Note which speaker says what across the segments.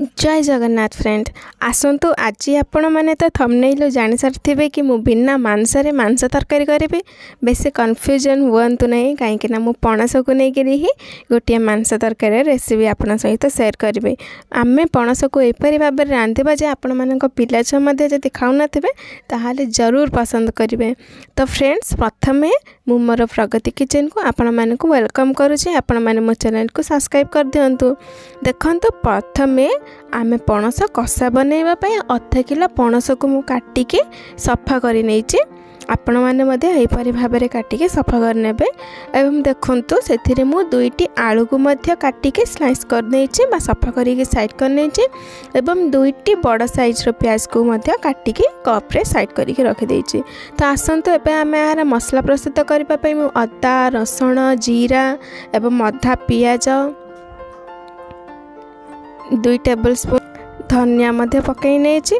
Speaker 1: जय जगन्नाथ फ्रेंड आसतु आज आपण मैंने तो थंबनेल जानी सारी कि मु बिना मांसरे मांस तरकारी करी बेस कन्फ्यूजन हुअतु नहीं कहीं मु पणस को लेकिन ही गोटे मांस तरकारी रेसिपी आपण सहित सेयार करी। आम पणस को एपरी भाव में रांधिबा जे आपण मान पिला छुआ जब खाऊन ताहले जरूर पसंद करेंगे। तो फ्रेंड्स प्रथमे मु मोर प्रगति किचन को आपण मानक वेलकम करुचे। आपण माने मो चैनल को सब्सक्राइब कर दिंतु। देखंतु प्रथमे आमे पणस कषा बनैबा पई आधा किलो पणस को मु काटिके सफा करि नैचे। आपण माने मध्ये एपरि भाबरे काटिके सफा कर नेबे। एवं देखंतु सेथिरे मु दुईटी आलू को मध्ये काटिके स्लाइस कर नैचे बा सफा करिके साइड कर नैचे। एवं दुईटी बड़ साइज रो प्याज को मध्ये काटिके कप रे साइड करिके रखि दैछि। तो आसंतु एबे आमे आर मसला प्रस्तुत करबा पई मु अदा रसुण जीरा एवं अधा पियाज 2 टेबलस्पून धनिया मध्य पकई नेछि।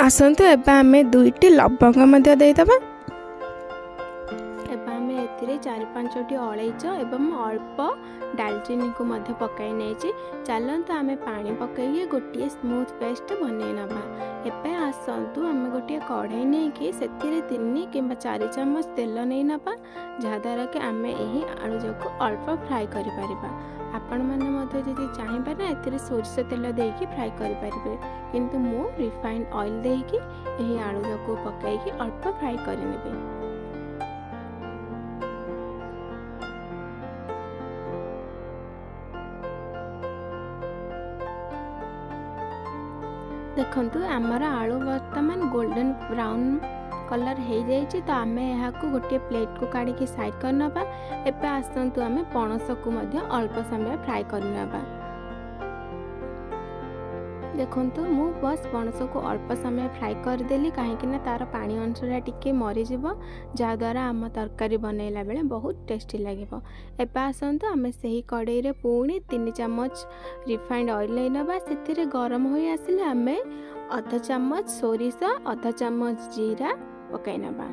Speaker 1: आसंतु एबा आमे 2टी लवंग मध्य दे दबा। एबा आमे एथिरे 4-5टी अलैच एवं अल्प दालचीनी को मध्य पकई नेछि। चलंतु आमे पानी पकई गोटे स्मूथ पेस्ट बनै नबा। एबे आसंतु आमे गोटे कढ़ाई नै कि सेथिरे 3 किंबा 4 चम्मच तेल नै नबा, जहा द्वारा कि आमे एही आलू जको अल्प फ्राई करि परिबा। आपण माने मध्ये जदि चाहिबा ना एथिरे सोरिष तेल देकी फ्राई करि परिबे, किंतु मु रिफाइंड ऑयल देकी एही आलू जको पकाइकी अल्प फ्राई करि नेबे। देखंतु आमर आलू वर्तमान गोल्डन ब्राउन कलर हो जाइए। तो आम यहाँ गोटे प्लेट को काढ़ी की साइड करनबा। एबे आसतु आम पणस को मध्य अल्प समय फ्राई करनबा। देखंतु मु बस पणस को अल्प समय फ्राई करदेली कहीं तार पानी अंशटा टिके मरीज, जहाँ द्वारा आम तरकारी बनैला बेले बहुत टेस्टी लगे। एबे आसतु आम से कड़ाई रे पुणी 3 चम्मच रिफाइंड ऑयल नबा। से गरम हो आसिले आम आधा चम्मच सोरिष आधा चम्मच जीरा पकाई नबा।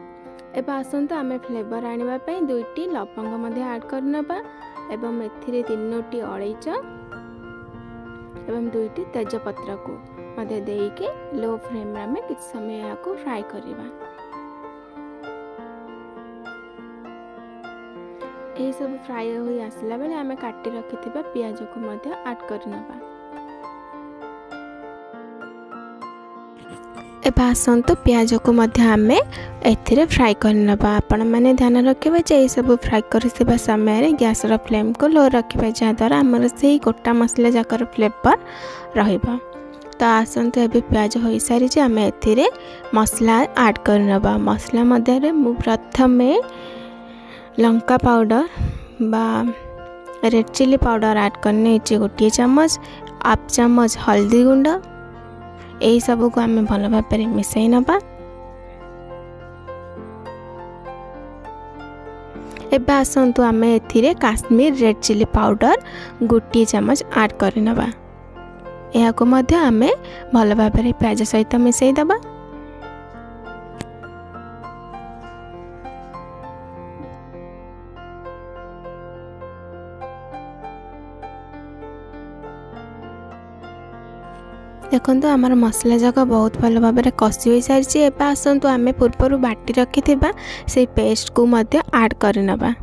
Speaker 1: एबे आसंतु आमे फ्लेवर आनिबा पई 2टी लवंग मध्ये ऐड करनबा एवं एथिरे 3टी अलैच एवं 2टी तेजपत्र को मध्ये देके लो फ्लेम रे आमे किछ समय याको फ्राई करिबा। ए सब फ्राई होई आसला बेले आमे काटी रखिथिबा पियाज को मध्ये ऐड करनबा। एबे आसंतु पियाज को मध्य आमे एथिरे फ्राई करनबा। आपण माने ध्यान रखिबा जे ए सब फ्राई करथिबा समय रे गैस रो फ्लेम को लो रखिबा, जहा द्वारा हमर सेही गोटा मसला जाकर फ्लेवर रहिबा। तो आसंतु एबे प्याज होई सारी जे आमे एथिरे मसला ऐड करनबा। मसला मध्य रे मु प्रथमे लंका पाउडर बा रेड चिली पाउडर ऐड करने गोटे चम्मच, 1 चम्मच हल्दी गुंड, यही सब को आम भल भाव मिसई नबा। एबे आसंतु आम एथिरे काश्मीर रेड चिली पाउडर गोटे चम्मच ऐड करनबा। यह को मध्य आम भल भाव प्याज सहित मिसई दबा। देखंतु आमर मसला जाक बहुत भल भाव कषि हो सारी। एबे आसंतु आमे पूर्वर बाटी रखिथिबा से पेस्ट को मध्य ऐड करनबा।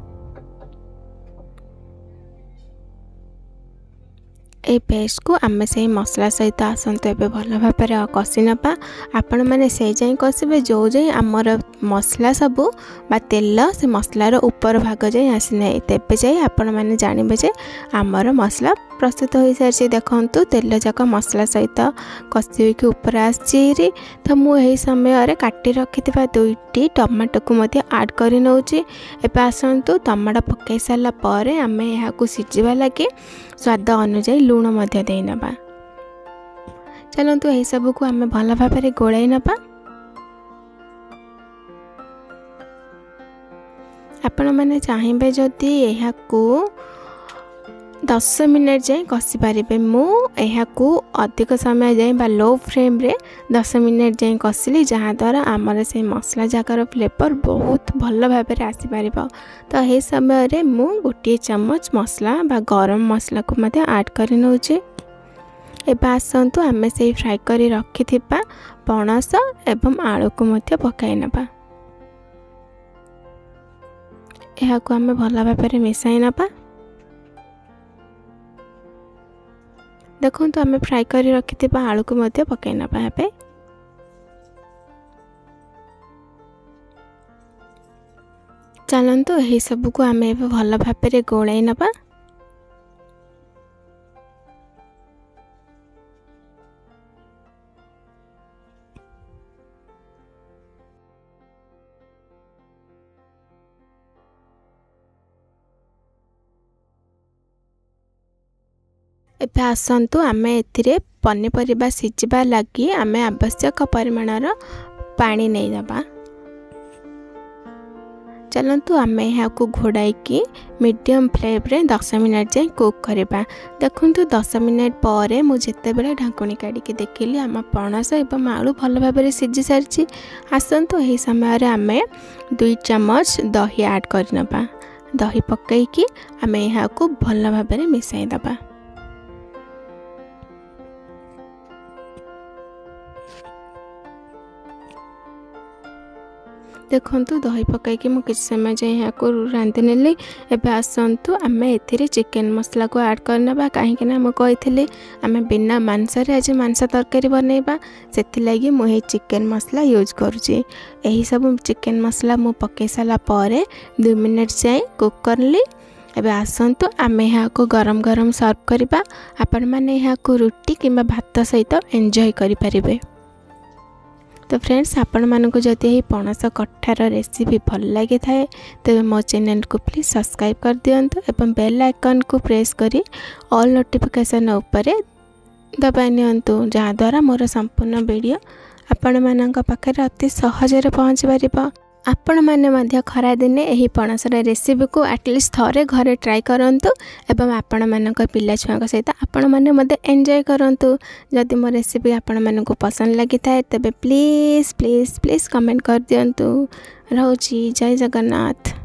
Speaker 1: ए पेस्ट को आमे से मसला सहित आसंतु एबे भल भाव कषि नबा। आपण माने से जाई कषिबे जो जाई आमर मसला सबू बा तेल से मसलार ऊपर भाग जाई आसीने, तेबे जाई आपण माने जानिबे जे आमर मसला प्रस्तुत हो सारी। देखंतु तेल जाक मसला सहित कषि होके ऊपर आसी। तो मु एही समय रे काटी रखिथिबा 2टी टमाटो को मध्य ऐड करि नउची। एबे आसंतु टमाटो पकाई साला परे आमे एहा को सिजिबा लागि स्वाद अनुसार लूण मध्य दे नबा। चलंतु एही सब को आमे भल भाव रे गोळाई नबा। आपण माने चाहिबे जदी एहा को 10 मिनट जाए कषि पारे। मुझे अधिक समय जाए बा लो फ्लेम रे 10 मिनट जाए कषिली जहाँद्वारा आमर से मसला जाकर फ्लेवर बहुत भल भाव में आसीपर। तो यह समय मु गोटे चम्मच मसला बा गरम मसला को ऐड कर नौचे। एबे आसतु आमे से फ्राई करी रखि पणस एवं आलू को पकाई नबा। यह आम भल भाव में मिसाई नबा। देखो तो आम फ्राई करी रखि आलू को पकाई नबा। यहाँ चलतु यही सब को आम भल भाव में गोलाई नबा। एबे आसतु आम ए पनीपरिबा सिझा लगी आम आवश्यक परिमाणर पानी नहीं दबा। चलतु आम यहाँ घोड़ाई मीडियम फ्लेम रे 10 मिनट जाए कुक करवा। देखु 10 मिनट पर मुझे बेले ढाकुणी काढ़ी देखिली आम पणस एवं आलू भल भाव में सिझी सारी। आसतु यही समय आम 2 चम्मच दही ऐड करनबा। दही पकईकी आम यहाँ भल भाव में मिसाई दबा। देखु दही पकईकी मु किसी समय जाए यहाँ रांधि नेली। एबे आसतु आम ए चिकेन मसला को ऐड करनबा। कहीं मुझे आम बिना मांस आज मांस तरकारी बनैबा से मुझे चिकेन मसला यूज करुँची। यही सब चिकेन मसला मु पकई सारा पर 2 मिनट जाए कुक करली। एबे आसतु आम यहाँ गरम गरम सर्व करवा। आपण मैंने यहाँ रुटी किंबा भात सहित एंजॉय करें। तो फ्रेंड्स आपण मानक जदि यही पणस कठार रेसिपी भल लगी थाए तेरे मो चैनल को प्लीज सब्सक्राइब कर दियंतु एवं बेल आइकन को प्रेस करी ऑल नोटिफिकेशन उपरे दबाई नियंतु जहाँद्वारा मोर संपूर्ण वीडियो आपण मानक पाखरे अति सहजरे पहुँच पारिबो। आपण माने मध्य खरा दिने यही पणसर रेसिपी को एटलिस्ट थरे घरे ट्राई करंतु एवं आपण मानक पिला छुआ सहित आपण माने मध्य एंजॉय करंतु। जदि मो रेसिपी आपण मानक पसंद लगी थाए तबे प्लीज प्लीज प्लीज कमेंट कर दियंतु। रहउची जय जगन्नाथ।